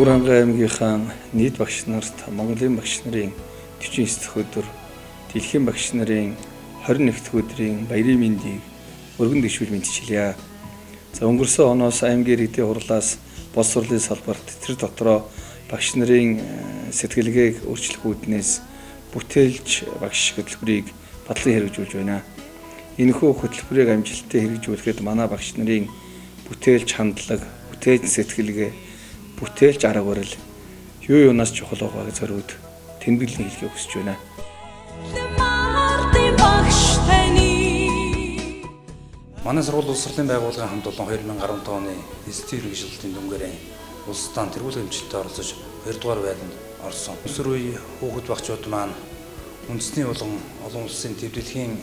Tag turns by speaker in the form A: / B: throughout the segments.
A: Өвөрхангай аймгийнхаа нийт багш нарт Монголын багш нарын 49 дахь өдөр, дэлхийн багш нарын 21 дахь өдрийн баярын мэндийг өргөн дэвшүүл мэдчилье. За өнгөрсөн оноос аймгийн иргэдийн хурлаас бос сурлын салбарт тэр дотроо багш нарын сэтгэлгээг өөрчлөх үүднээс бүтээлч багш хөтөлбөрийг батлан хэрэгжүүлж байна. Энэхүү хөтөлбөрийг амжилттай хэрэгжүүлэхэд манай багш нарын бүтээлч хандлага, бүтээлч сэтгэлгээ, бүтээлч арга барил юу юунаас чухал байгааг зориуд тэмдэглэн хэлхийг хүсэж байна.
B: Манай сургууль улс сурлын байгууллагын хамт олон 2015 оны эзэдийн хэрэгжилтийн дүнгээрээ улс даан тэргуулах хэмжээлтэд оролцож 2 дугаар байранд орсон. Өсвөр үе хүүхэд багчууд маань үндэсний улан олон улсын төвлөлийн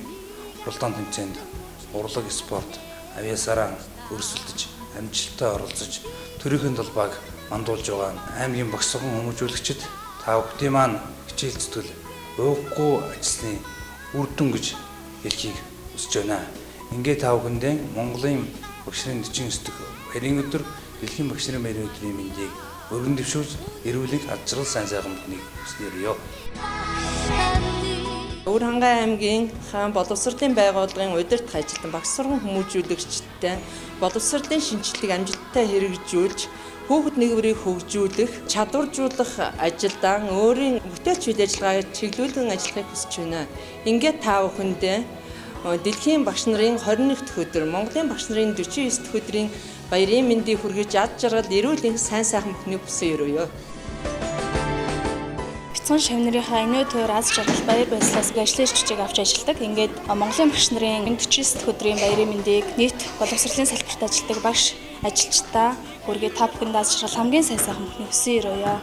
B: уралдаан тэмцээнд урлаг, спорт, авиасараа өрсөлдөж амжилттай оролцож төрийн талбайг мандуулж байгаа аймгийн багш сургууль хүмүүжүүлэгчид та бүхэн маань хичээл зүтгэл ууггүй ажилласны үр дүн гэж хэлхийг хүсэж байна. Ингээд та бүхэндээ Монголын багш нарын 49 дахь баярын өдөр, дэлхийн багш нарын баярын өдрийн мэндийг өргөн дэвшүүлж эрүүлэг ад жаргал сайн сайхан бүхнийг хүснээрээ.
C: Өвөрхангай аймгийн боловсролын байгууллагын удирдах ажилтан багш сургууль хүмүүжүүлэгчтэй боловсролын шинжилгээг амжилттай хэрэгжүүлж хүүхэд нэгвэрийг хөгжүүлэх, чадваржуулах ажилдаа өөрийн бүтээлч үйл ажиллагааг чиглүүлэн ажиллахыг хүсэж байна. Ингээд та бүхэндээ дэлхийн багш нарын 21 дахь өдөр, Монголын багш нарын 49 дахь өдрийн баярын мэндийг хүргэж ад жаргал эрүүл энх сайн сайхан бүхнийг хүсэн өрөөё.
D: Бяцхан шавь нарынхаа энүү тойр аз жаргал баяр баясгалаас ажлын жижиг авч ажилладаг. Ингээд Монголын багш нарын 49 дахь өдрийн баярын мэндийг нийт боловсролын салбарт ажилладаг багш ажилчдаа хүргээд та бүхэнд аз жаргал хамгийн сайн сайхан бүхнийг хүсэн өрөөё.